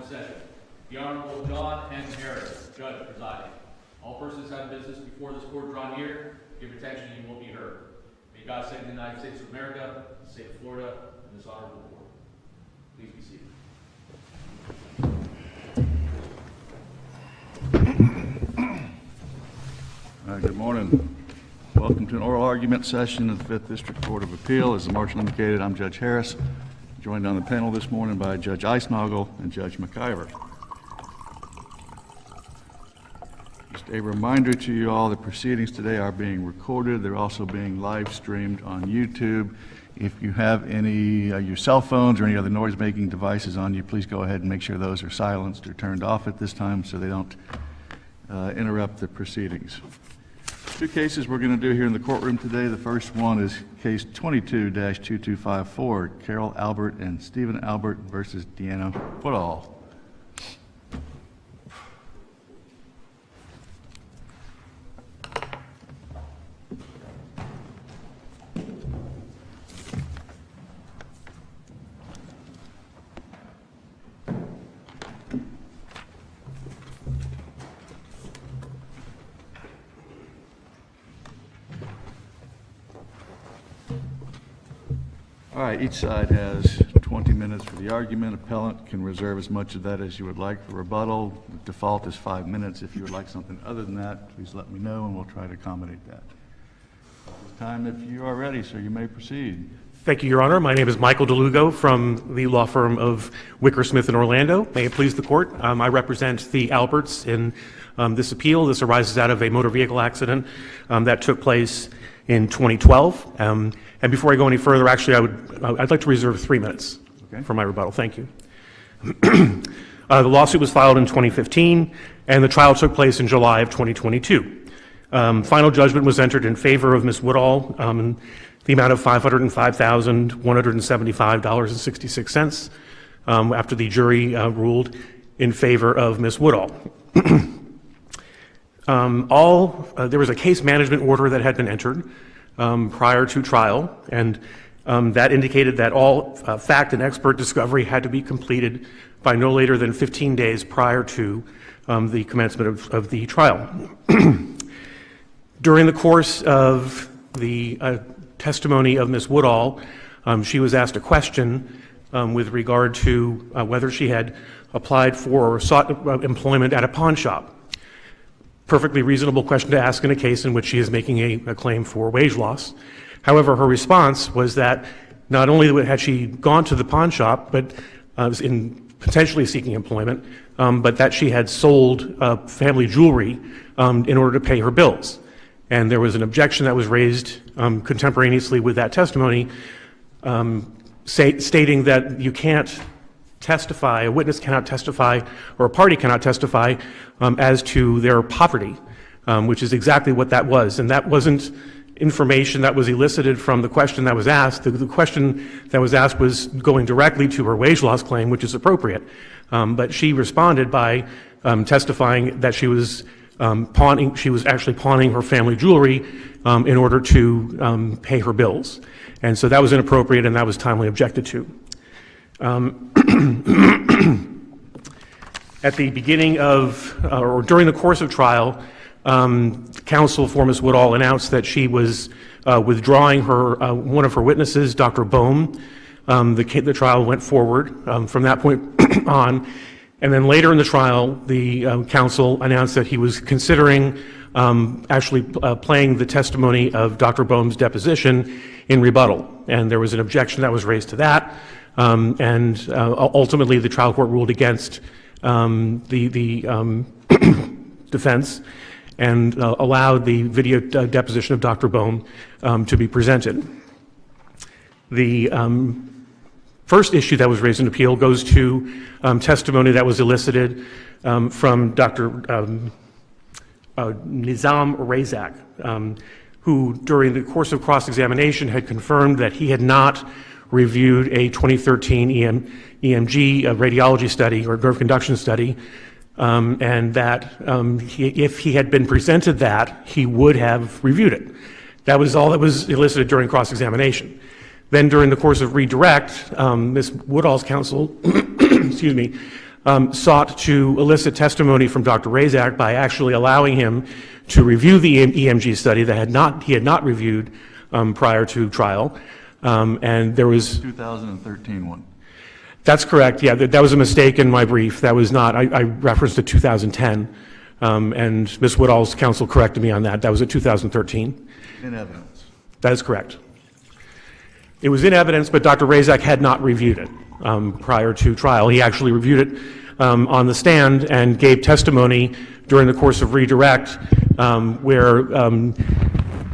session. The Honorable John N. Harris, Judge presiding. All persons having business before this court draw near, give attention and you will be heard. May God save the United States of America, the state of Florida, and this honorable court. Please be seated. Good morning. Welcome to an oral argument session of the 5th District Court of Appeal. As the marshal indicated, I'm Judge Harris, joined on the panel this morning by Judge Eisnagel and Judge McIver. Just a reminder to you all, the proceedings today are being recorded. They're also being live streamed on YouTube. If you have any your cell phones or any other noise-making devices on you, please go ahead and make sure those are silenced or turned off at this time so they don't interrupt the proceedings. Two cases we're going to do here in the courtroom today. The first one is case 22-2254, Carol Albert and Stephen Albert versus Deanna Woodall. All right, each side has 20 minutes for the argument. Appellant can reserve as much of that as you would like for rebuttal. The default is 5 minutes. If you would like something other than that, please let me know and we'll try to accommodate that. It's time if you are ready, sir, you may proceed. Thank you, Your Honor. My name is Michael DeLugo from the law firm of Wicker Smith in Orlando. May it please the court. I represent the Alberts in this appeal. This arises out of a motor vehicle accident that took place in 2012. And before I go any further, actually, I'd like to reserve 3 minutes for my rebuttal. Thank you. The lawsuit was filed in 2015, and the trial took place in July of 2022. Final judgment was entered in favor of Ms. Woodall in the amount of $505,175.66 after the jury ruled in favor of Ms. Woodall. There was a case management order that had been entered prior to trial, and that indicated that all fact and expert discovery had to be completed by no later than 15 days prior to the commencement of the trial. During the course of the testimony of Ms. Woodall, she was asked a question with regard to whether she had applied for or sought employment at a pawn shop. Perfectly reasonable question to ask in a case in which she is making a claim for wage loss. However, her response was that not only had she gone to the pawn shop, but was in potentially seeking employment, but that she had sold family jewelry in order to pay her bills. And there was an objection that was raised contemporaneously with that testimony, stating that you can't testify, a witness cannot testify, or a party cannot testify as to their poverty, which is exactly what that was. And that wasn't information that was elicited from the question that was asked. The question that was asked was going directly to her wage loss claim, which is appropriate. But she responded by testifying that she was actually pawning her family jewelry in order to pay her bills. And so that was inappropriate, and that was timely objected to. At the beginning of, or during the course of trial, counsel for Ms. Woodall announced that she was withdrawing one of her witnesses, Dr. Bohm. The trial went forward from that point on. And then later in the trial, the counsel announced that he was considering actually playing the testimony of Dr. Bohm's deposition in rebuttal. And there was an objection that was raised to that. And ultimately, the trial court ruled against the defense and allowed the video deposition of Dr. Bohm to be presented. The first issue that was raised in appeal goes to testimony that was elicited from Dr. Nizam Razak, who during the course of cross-examination had confirmed that he had not reviewed a 2013 EMG radiology study or nerve conduction study, and that if he had been presented that, he would have reviewed it. That was all that was elicited during cross-examination. Then during the course of redirect, Ms. Woodall's counsel excuse me, sought to elicit testimony from Dr. Razak by actually allowing him to review the EMG study that he had not reviewed prior to trial. And there was 2013 one. That's correct. Yeah, that was a mistake in my brief. That was not. I referenced a 2010, and Ms. Woodall's counsel corrected me on that. That was a 2013. In evidence. That is correct. It was in evidence, but Dr. Razak had not reviewed it prior to trial. He actually reviewed it on the stand and gave testimony during the course of redirect, where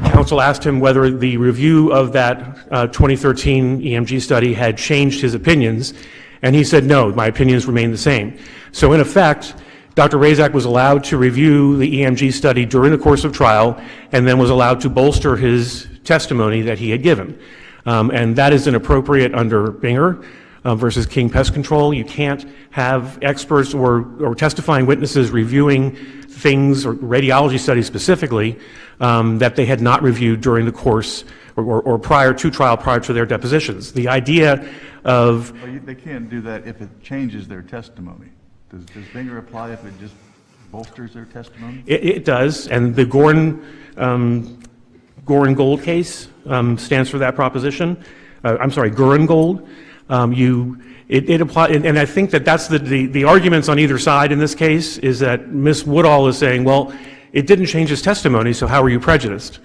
counsel asked him whether the review of that 2013 EMG study had changed his opinions, and he said, no, my opinions remain the same. So in effect, Dr. Razak was allowed to review the EMG study during the course of trial and then was allowed to bolster his testimony that he had given. And that is inappropriate under Binger versus King Pest Control. You can't have experts or testifying witnesses reviewing things, or radiology studies specifically, that they had not reviewed during the course or prior to trial, prior to their depositions. The idea of... Well, they can't do that if it changes their testimony. Does Binger apply if it just bolsters their testimony? It does, and the Goren-Gold case stands for that proposition. I'm sorry, Goren-Gold. It apply, and I think that that's the arguments on either side in this case is that Ms. Woodall is saying, well, it didn't change his testimony, so how are you prejudiced?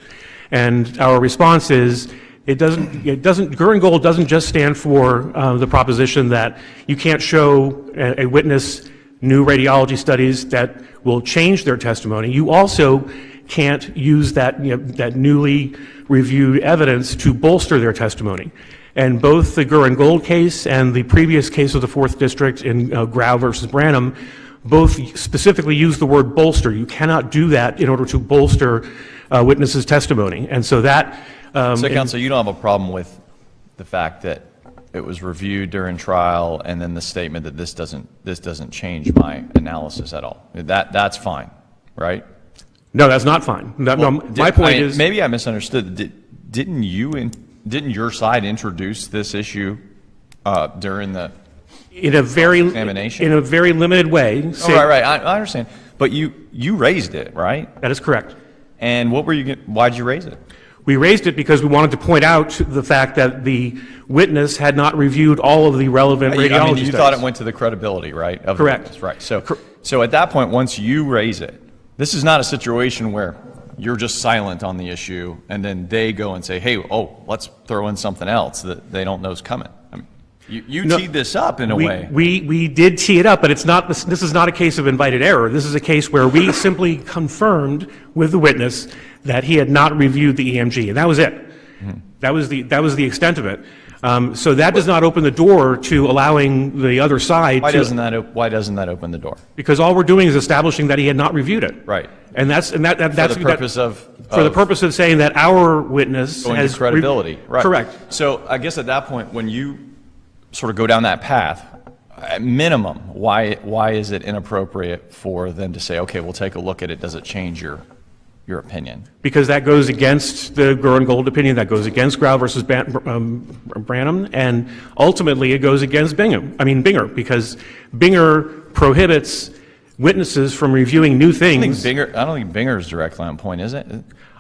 And our response is, Goren-Gold doesn't just stand for the proposition that you can't show a witness new radiology studies that will change their testimony. You also can't use that, that newly reviewed evidence to bolster their testimony. And both the Goren-Gold case and the previous case of the 4th District in Grau versus Branham both specifically use the word bolster. You cannot do that in order to bolster witnesses' testimony. And so that... So, counsel, you don't have a problem with the fact that it was reviewed during trial and then the statement that this doesn't change my analysis at all. That's fine, right? No, that's not fine. My point is... Maybe I misunderstood. Didn't your side introduce this issue during the examination? In a very limited way. Right. I understand. But you raised it, right? That is correct. And why'd you raise it? We raised it because we wanted to point out the fact that the witness had not reviewed all of the relevant radiology studies. You thought it went to the credibility, right? Correct. Right. So at that point, once you raise it, this is not a situation where you're just silent on the issue and then they go and say, hey, let's throw in something else that they don't know is coming. I mean, you teed this up in a way. We did tee it up, but this is not a case of invited error. This is a case where we simply confirmed with the witness that he had not reviewed the EMG, and that was it. Mm-hmm. That was the extent of it. So that does not open the door to allowing the other side. Why doesn't that open the door? Because all we're doing is establishing that he had not reviewed it. Right. And that's for the purpose of saying that our witness has credibility. Right. Correct. So I guess at that point, when you sort of go down that path, at minimum, why is it inappropriate for them to say, okay, we'll take a look at it. Does it change your opinion? Because that goes against the Goren-Gold opinion, that goes against Grau versus Branham, and ultimately it goes against Binger, because Binger prohibits witnesses from reviewing new things. I don't think Binger is directly on point, is it?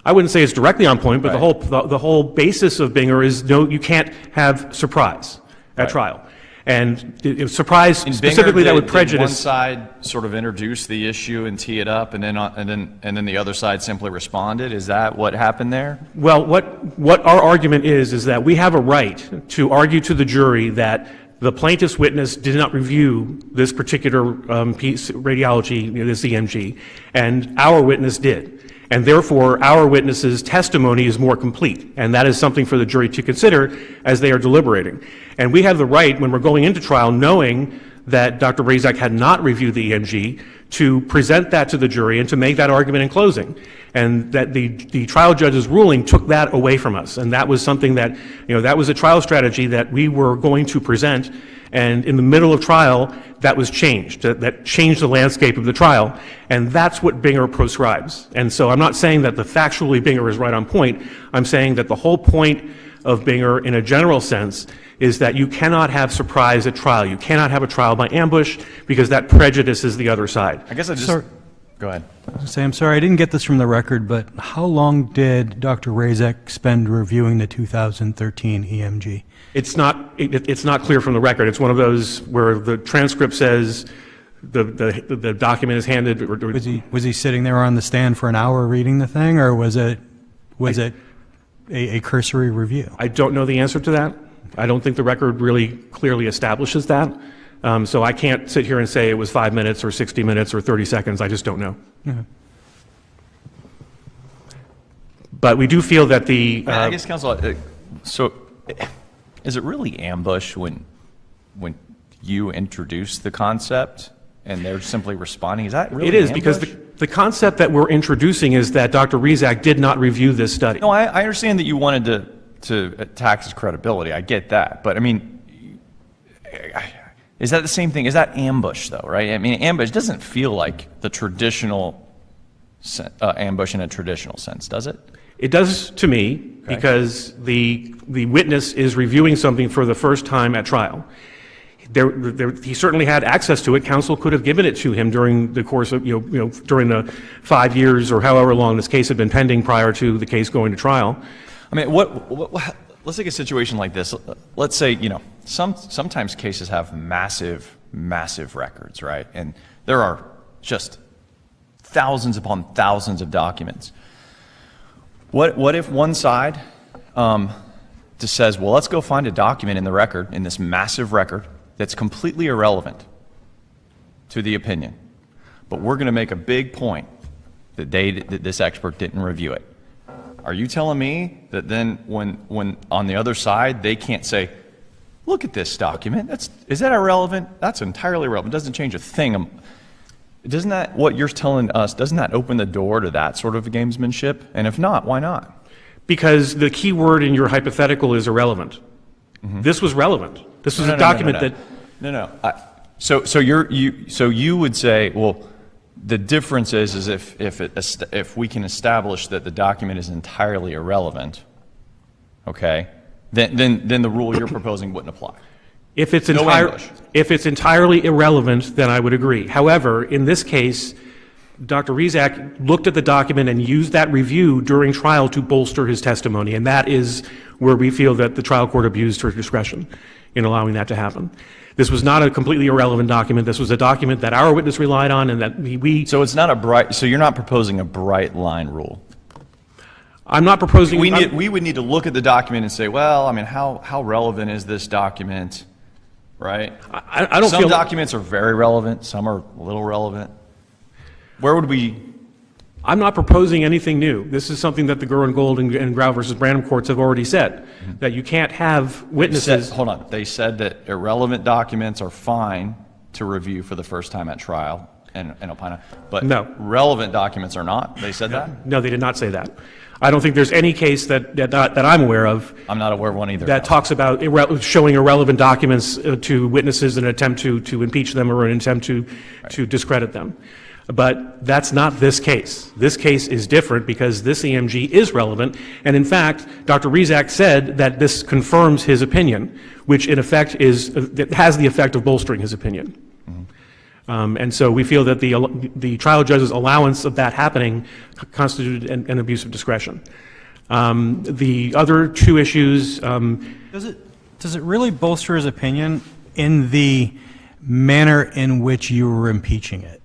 I wouldn't say it's directly on point, but right. the whole basis of Binger is you can't have surprise at right. trial. And surprise specifically that would prejudice. Did one side sort of introduce the issue and tee it up, and then the other side simply responded? Is that what happened there? Well, what our argument is that we have a right to argue to the jury that the plaintiff's witness did not review this particular piece radiology, this EMG, and our witness did. And therefore, our witness's testimony is more complete. And that is something for the jury to consider as they are deliberating. And we have the right, when we're going into trial, knowing that Dr. Razak had not reviewed the EMG, to present that to the jury and to make that argument in closing. And that the trial judge's ruling took that away from us. And that was something that, that was a trial strategy that we were going to present. And in the middle of trial, that was changed. That changed the landscape of the trial. And that's what Binger proscribes. And so I'm not saying that factually Binger is right on point. I'm saying that the whole point of Binger, in a general sense, is that you cannot have surprise at trial. You cannot have a trial by ambush because that prejudices the other side. I guess I just... Sir. Go ahead. I'm sorry, I didn't get this from the record, but how long did Dr. Razak spend reviewing the 2013 EMG? It's not clear from the record. It's one of those where the transcript says the document is handed. Was he sitting there on the stand for an hour reading the thing, or was it a cursory review? I don't know the answer to that. I don't think the record really clearly establishes that. So I can't sit here and say it was 5 minutes or 60 minutes or 30 seconds. I just don't know. Okay. But we do feel that I guess, counsel, so is it really ambush when you introduce the concept and they're simply responding? Is that really it is, ambush? because the concept that we're introducing is that Dr. Razak did not review this study. No, I understand that you wanted to attack his credibility. I get that. But, I mean, is that the same thing? Is that ambush, though, right? I mean, ambush doesn't feel like the traditional ambush in a traditional sense, does it? It does to me, because the witness is reviewing something for the first time at trial. He certainly had access to it. Counsel could have given it to him during the course of, during the 5 years or however long this case had been pending prior to the case going to trial. I mean, let's take a situation like this. Let's say, sometimes cases have massive, massive records, right? And there are just thousands upon thousands of documents. What if one side just says, well, let's go find a document in the record, in this massive record, that's completely irrelevant to the opinion, but we're going to make a big point that this expert didn't review it. Are you telling me that then when on the other side they can't say, look at this document, is that irrelevant? That's entirely irrelevant. It doesn't change a thing. Doesn't that, what you're telling us, doesn't that open the door to that sort of gamesmanship? And if not, why not? Because the key word in your hypothetical is irrelevant. Mm-hmm. This was relevant. This was a document that... No. So you would say, well, the difference is if we can establish that the document is entirely irrelevant, okay, then the rule you're proposing wouldn't apply. If it's entirely irrelevant, then I would agree. However, in this case, Dr. Razak looked at the document and used that review during trial to bolster his testimony, and that is where we feel that the trial court abused her discretion in allowing that to happen. This was not a completely irrelevant document. This was a document that our witness relied on, and that we... So it's not so you're not proposing a bright line rule? I'm not proposing... We would need to look at the document and say, well, I mean, how relevant is this document, right? I don't feel... Some documents are very relevant, some are a little relevant. Where would we... I'm not proposing anything new. This is something that the Gurr and Gold and Grau versus Branham courts have already said, that you can't have witnesses... Hold on. They said that irrelevant documents are fine to review for the first time at trial and opine on, but no. Relevant documents are not? They said that? No, they did not say that. I don't think there's any case that I'm aware of... I'm not aware of one either. ...that talks about showing irrelevant documents to witnesses in an attempt to impeach them or an attempt to discredit them. But that's not this case. This case is different because this EMG is relevant, and in fact, Dr. Razak said that this confirms his opinion, which in effect has the effect of bolstering his opinion. Mm-hmm. And so we feel that the trial judge's allowance of that happening constituted an abuse of discretion. The other two issues... Does it really bolster his opinion in the manner in which you were impeaching it?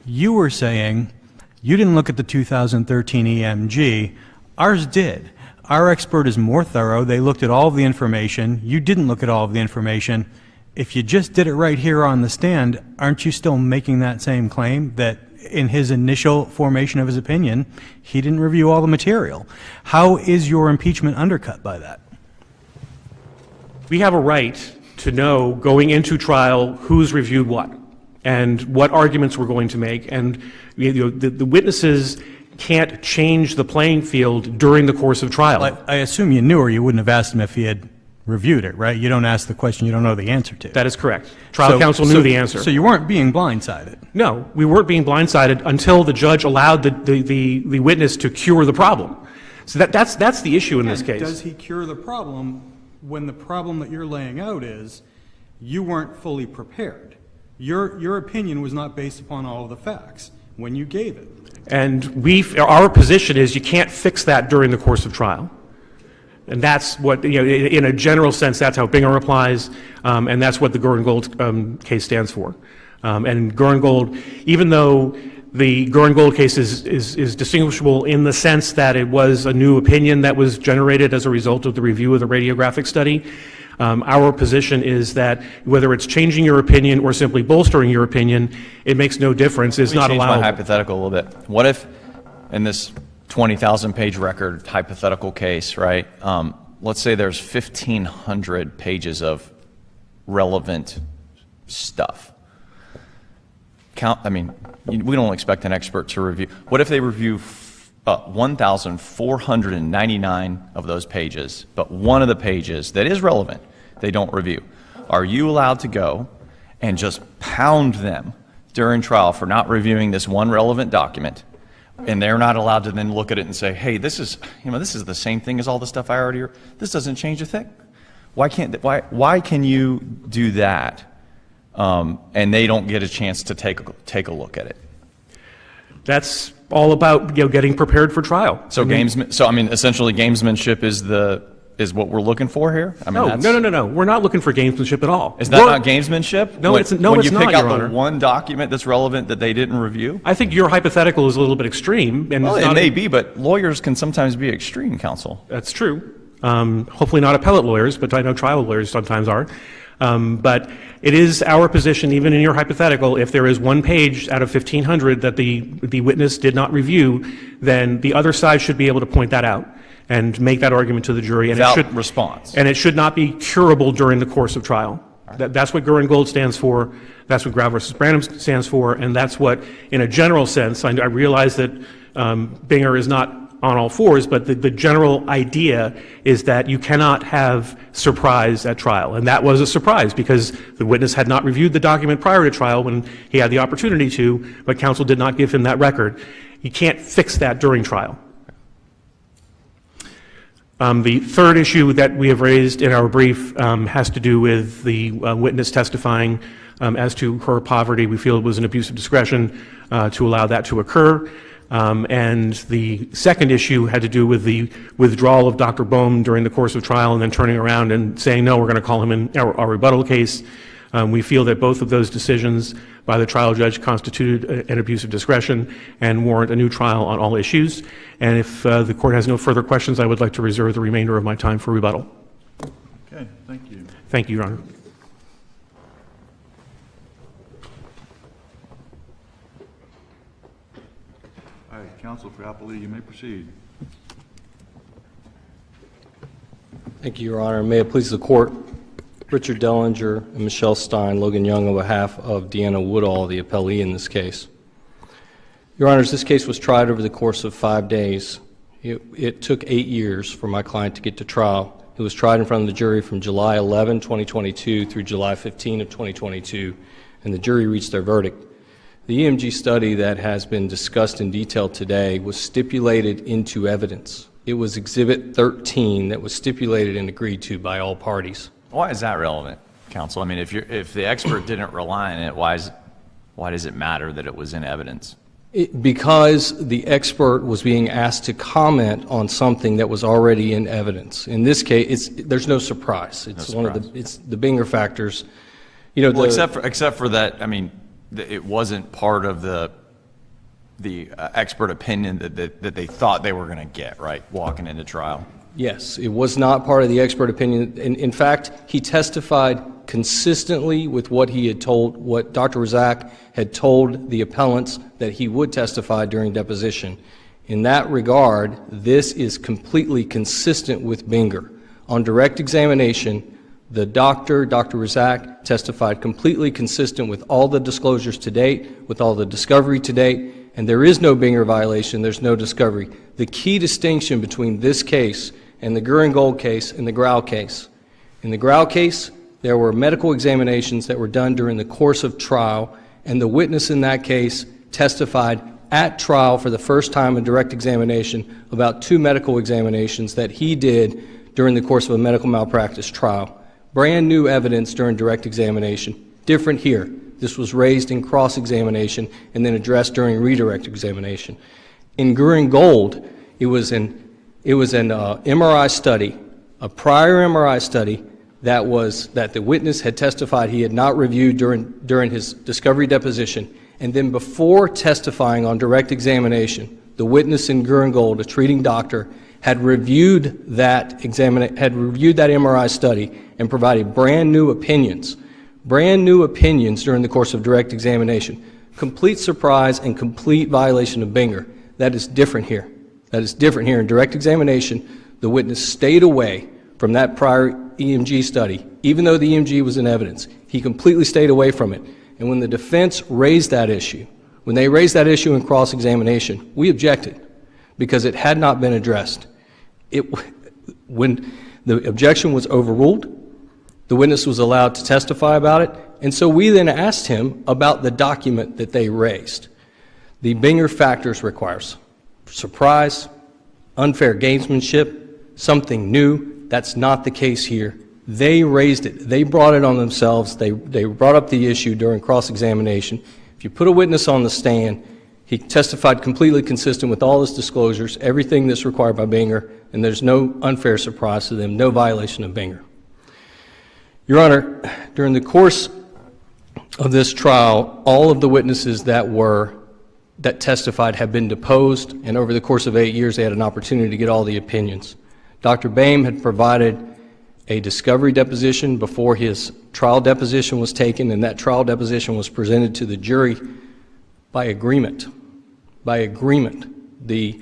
You were saying you didn't look at the 2013 EMG. Ours did. Our expert is more thorough. They looked at all of the information. You didn't look at all of the information. If you just did it right here on the stand, aren't you still making that same claim that in his initial formation of his opinion, he didn't review all the material? How is your impeachment undercut by that? We have a right to know going into trial who's reviewed what and what arguments we're going to make, and the witnesses can't change the playing field during the course of trial. I assume you knew, or you wouldn't have asked him if he had reviewed it, right? You don't ask the question you don't know the answer to. That is correct. Trial counsel knew the answer. So you weren't being blindsided? No, we weren't being blindsided until the judge allowed the witness to cure the problem. So that's the issue in this case. Does he cure the problem when the problem that you're laying out is you weren't fully prepared. Your opinion was not based upon all of the facts when you gave it. And our position is you can't fix that during the course of trial. And that's what, in a general sense, that's how Bingham applies, and that's what the Goren-Gold case stands for. And Goren-Gold, even though the Goren-Gold case is distinguishable in the sense that it was a new opinion that was generated as a result of the review of the radiographic study, our position is that whether it's changing your opinion or simply bolstering your opinion, it makes no difference. It's not allowed. Let me change my hypothetical a little bit. What if, in this 20,000-page record hypothetical case, right, let's say there's 1,500 pages of relevant stuff. We don't expect an expert to review. What if they review 1,499 of those pages, but one of the pages that is relevant, they don't review? Are you allowed to go and just pound them during trial for not reviewing this one relevant document, and they're not allowed to then look at it and say, hey, this is the same thing as all the stuff I already heard. This doesn't change a thing. Why can you do that, and they don't get a chance to take a look at it? That's all about getting prepared for trial. So essentially gamesmanship is what we're looking for here? No. We're not looking for gamesmanship at all. Is that not gamesmanship? No, it's not, when you pick Your out Honor. the one document that's relevant that they didn't review? I think your hypothetical is a little bit extreme. And it may be, but lawyers can sometimes be extreme, counsel. That's true. Hopefully not appellate lawyers, but I know trial lawyers sometimes are. But it is our position, even in your hypothetical, if there is one page out of 1,500 that the witness did not review, then the other side should be able to point that out and make that argument to the jury. And Without response. And it should not be curable during the course of trial. That's what Goren-Gold stands for. That's what Grau versus Branham stands for. And that's what, in a general sense, I realize that Binger is not on all fours, but the general idea is that you cannot have surprise at trial. And that was a surprise because the witness had not reviewed the document prior to trial when he had the opportunity to, but counsel did not give him that record. You can't fix that during trial. The third issue that we have raised in our brief has to do with the witness testifying as to her poverty. We feel it was an abuse of discretion to allow that to occur. And the second issue had to do with the withdrawal of Dr. Bohm during the course of trial and then turning around and saying, no, we're going to call him in our rebuttal case. We feel that both of those decisions by the trial judge constituted an abuse of discretion and warrant a new trial on all issues. And if the court has no further questions, I would like to reserve the remainder of my time for rebuttal. Okay, thank you. Thank you, Your Honor. All right, counsel for appellee, you may proceed. Thank you, Your Honor. May it please the court, Richard Dellinger and Michelle Stein, Logan Young, on behalf of Deanna Woodall, the appellee in this case. Your Honors, this case was tried over the course of 5 days. It took 8 years for my client to get to trial. It was tried in front of the jury from July 11, 2022 through July 15 of 2022, and the jury reached their verdict. The EMG study that has been discussed in detail today was stipulated into evidence. It was Exhibit 13 that was stipulated and agreed to by all parties. Why is that relevant, counsel? I mean, if the expert didn't rely on it, why does it matter that it was in evidence? Because the expert was being asked to comment on something that was already in evidence. In this case, there's no surprise. It's it's the Binger factors. Well, except for that, I mean, it wasn't part of the expert opinion that they thought they were going to get, right, walking into trial. Yes, it was not part of the expert opinion. In fact, he testified consistently with what he had told, what Dr. Razak had told the appellants that he would testify during deposition. In that regard, this is completely consistent with Binger. On direct examination, the Dr. Razak testified completely consistent with all the disclosures to date, with all the discovery to date, and there is no Binger violation, there's no discovery. The key distinction between this case and the Goren-Gold case and the Grau case. In the Grau case, there were medical examinations that were done during the course of trial, and the witness in that case testified at trial for the first time in direct examination about 2 medical examinations that he did during the course of a medical malpractice trial. Brand new evidence during direct examination. Different here. This was raised in cross-examination and then addressed during redirect examination. In Gurin Gold, it was an MRI study, a prior MRI study that the witness had testified he had not reviewed during his discovery deposition, and then before testifying on direct examination, the witness in Gurin Gold, a treating doctor, had reviewed that MRI study and provided brand new opinions during the course of direct examination. Complete surprise and complete violation of Binger. That is different here. That is different here. In direct examination, the witness stayed away from that prior EMG study, even though the EMG was in evidence. He completely stayed away from it. And when the defense raised that issue, when they raised that issue in cross-examination, we objected because it had not been addressed. When the objection was overruled, the witness was allowed to testify about it, and so we then asked him about the document that they raised. The Binger factors requires surprise, unfair gamesmanship, something new. That's not the case here. They raised it. They brought it on themselves. They brought up the issue during cross-examination. If you put a witness on the stand, he testified completely consistent with all his disclosures, everything that's required by Binger, and there's no unfair surprise to them, no violation of Binger. Your Honor, during the course of this trial, all of the witnesses that testified have been deposed, and over the course of 8 years, they had an opportunity to get all the opinions. Dr. Boehm had provided a discovery deposition before his trial deposition was taken, and that trial deposition was presented to the jury by agreement. By agreement. The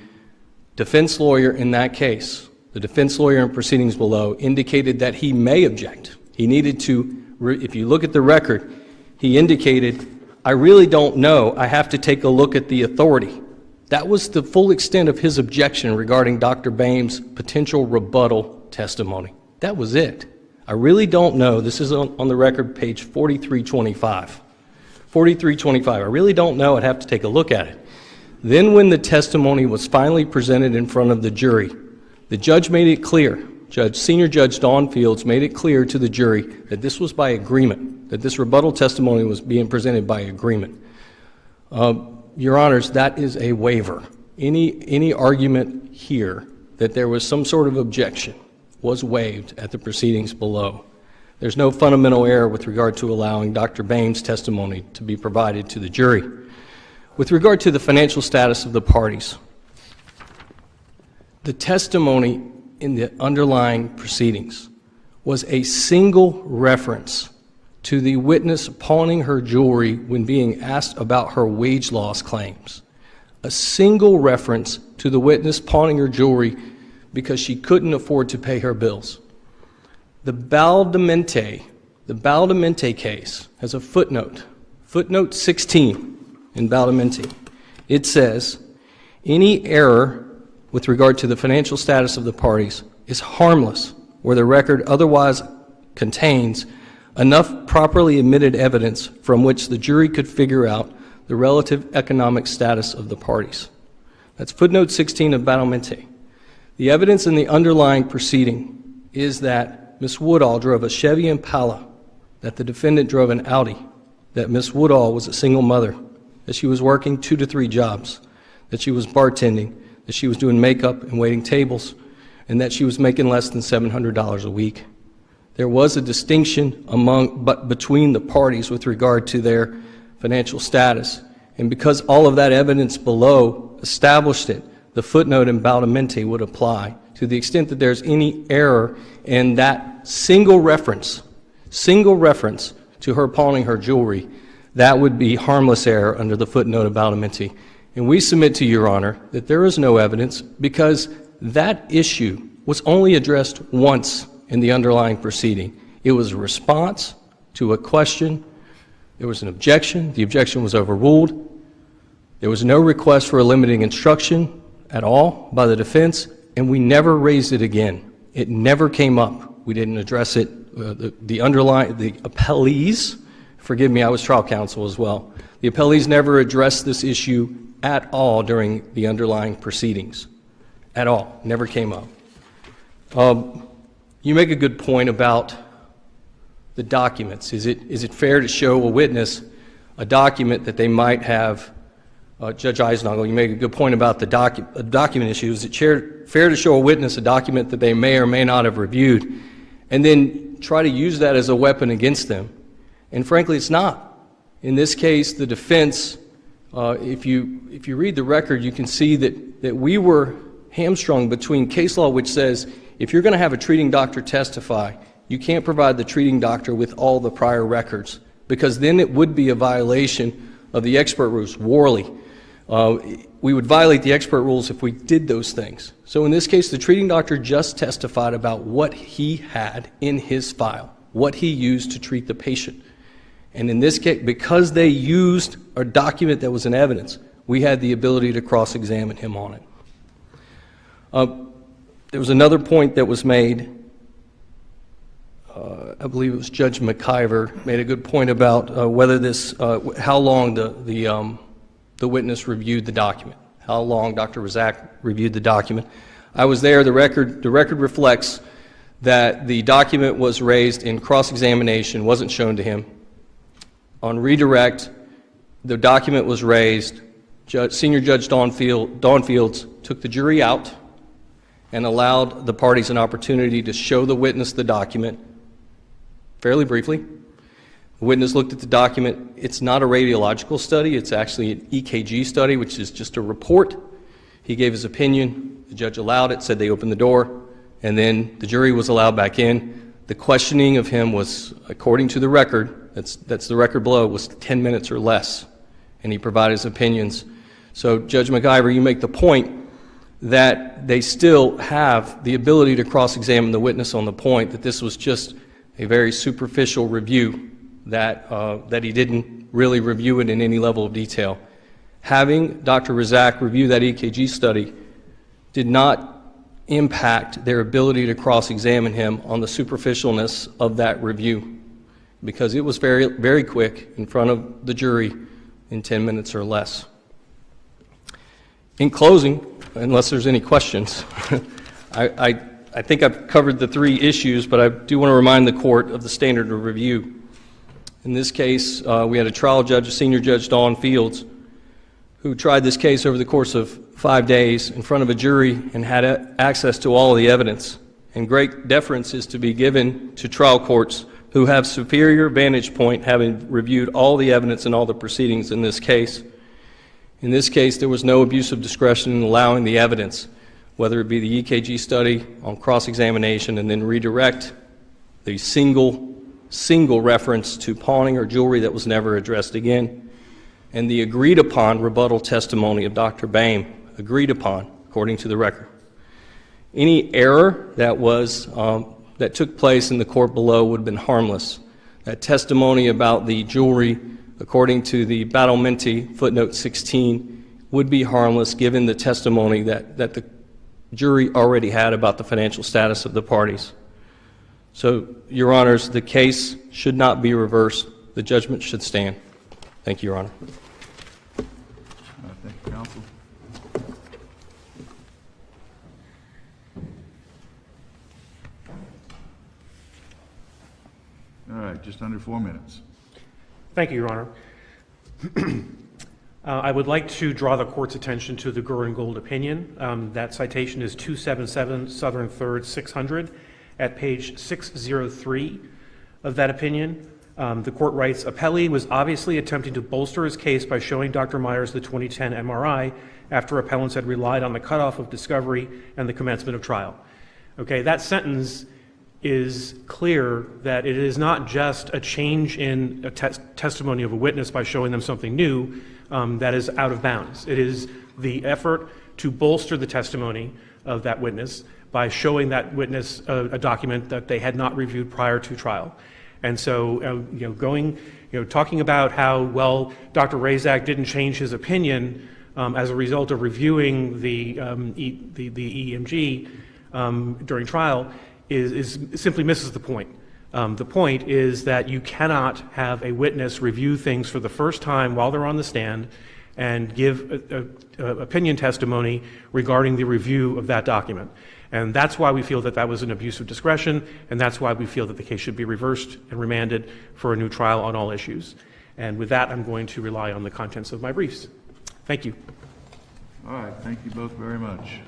defense lawyer in that case, the defense lawyer in proceedings below, indicated that he may object. He needed to, if you look at the record, he indicated, I really don't know, I have to take a look at the authority. That was the full extent of his objection regarding Dr. Boehm's potential rebuttal testimony. That was it. I really don't know. This is on the record, page 4325. 4325. I really don't know. I'd have to take a look at it. Then when the testimony was finally presented in front of the jury, the judge made it clear, Senior Judge Dawn Fields made it clear to the jury that this was by agreement, that this rebuttal testimony was being presented by agreement. Your Honors, that is a waiver. Any argument here that there was some sort of objection was waived at the proceedings below. There's no fundamental error with regard to allowing Dr. Boehm's testimony to be provided to the jury. With regard to the financial status of the parties, the testimony in the underlying proceedings was a single reference to the witness pawning her jewelry when being asked about her wage loss claims. A single reference to the witness pawning her jewelry because she couldn't afford to pay her bills. The Baldamente case has a footnote, footnote 16 in Baldamente. It says, any error with regard to the financial status of the parties is harmless where the record otherwise contains enough properly admitted evidence from which the jury could figure out the relative economic status of the parties. That's footnote 16 of Baldamente. The evidence in the underlying proceeding is that Ms. Woodall drove a Chevy Impala, that the defendant drove an Audi, that Ms. Woodall was a single mother, that she was working 2 to 3 jobs, that she was bartending, that she was doing makeup and waiting tables, and that she was making less than $700 a week. There was a distinction between the parties with regard to their financial status, and because all of that evidence below established it, the footnote in Baldamente would apply. To the extent that there's any error in that single reference to her pawning her jewelry, that would be harmless error under the footnote of Baldamente. And we submit to Your Honor that there is no evidence because that issue was only addressed once in the underlying proceeding. It was a response to a question. There was an objection. The objection was overruled. There was no request for a limiting instruction at all by the defense, and we never raised it again. It never came up. We didn't address it. The appellees, forgive me, I was trial counsel as well. The appellees never addressed this issue at all during the underlying proceedings. At all. Never came up. you make a good point about the documents. Is it fair to show a witness a document that they might have, Judge Eisnagel, you make a good point about the document issue. Is it fair to show a witness a document that they may or may not have reviewed and then try to use that as a weapon against them? And frankly, it's not. In this case, the defense, if you read the record, you can see that we were hamstrung between case law, which says if you're going to have a treating doctor testify, you can't provide the treating doctor with all the prior records, because then it would be a violation of the expert rules. Worley, we would violate the expert rules if we did those things. So in this case, the treating doctor just testified about what he had in his file, what he used to treat the patient. And in this case, because they used a document that was in evidence, we had the ability to cross-examine him on it. There was another point that was made. I believe it was Judge McIver made a good point about whether this, how long the witness reviewed the document, how long Dr. Razak reviewed the document. I was there. The record reflects that the document was raised in cross-examination, wasn't shown to him. On redirect, the document was raised. Senior Judge Dawn Fields took the jury out and allowed the parties an opportunity to show the witness the document fairly briefly. The witness looked at the document. It's not a radiological study. It's actually an EKG study, which is just a report. He gave his opinion. The judge allowed it, said they opened the door, and then the jury was allowed back in. The questioning of him was, according to the record, that's the record below, was 10 minutes or less, and he provided his opinions. So, Judge McIver, you make the point that they still have the ability to cross-examine the witness on the point that this was just a very superficial review, that he didn't really review it in any level of detail. Having Dr. Razak review that EKG study did not impact their ability to cross-examine him on the superficialness of that review, because it was very, very quick in front of the jury in 10 minutes or less. In closing, unless there's any questions, I think I've covered the three issues, but I do want to remind the court of the standard of review. In this case, we had a trial judge, a senior judge, Dawn Fields, who tried this case over the course of 5 days in front of a jury and had access to all of the evidence. And great deference is to be given to trial courts who have superior vantage point, having reviewed all the evidence and all the proceedings in this case. In this case, there was no abuse of discretion in allowing the evidence, whether it be the EKG study on cross-examination and then redirect the single reference to pawning or jewelry that was never addressed again, and the agreed-upon rebuttal testimony of Dr. Boehm, agreed upon, according to the record. Any error that took place in the court below would have been harmless. That testimony about the jewelry, according to the Battlementi footnote 16, would be harmless given the testimony that the jury already had about the financial status of the parties. So, Your Honors, the case should not be reversed. The judgment should stand. Thank you, Your Honor. Thank you, counsel. All right, just under 4 minutes. Thank you, Your Honor. I would like to draw the court's attention to the Gould opinion. That citation is 277 Southern 3rd 600 at page 603 of that opinion. The court writes, Appellee was obviously attempting to bolster his case by showing Dr. Myers the 2010 MRI after appellants had relied on the cutoff of discovery and the commencement of trial. Okay, that sentence is clear that it is not just a change in a testimony of a witness by showing them something new that is out of bounds. It is the effort to bolster the testimony of that witness by showing that witness a document that they had not reviewed prior to trial. And so, talking about how, well, Dr. Razak didn't change his opinion as a result of reviewing the EMG during trial is simply misses the point. The point is that you cannot have a witness review things for the first time while they're on the stand and give opinion testimony regarding the review of that document. And that's why we feel that that was an abuse of discretion, and that's why we feel that the case should be reversed and remanded for a new trial on all issues. And with that, I'm going to rely on the contents of my briefs. Thank you. All right, thank you both very much.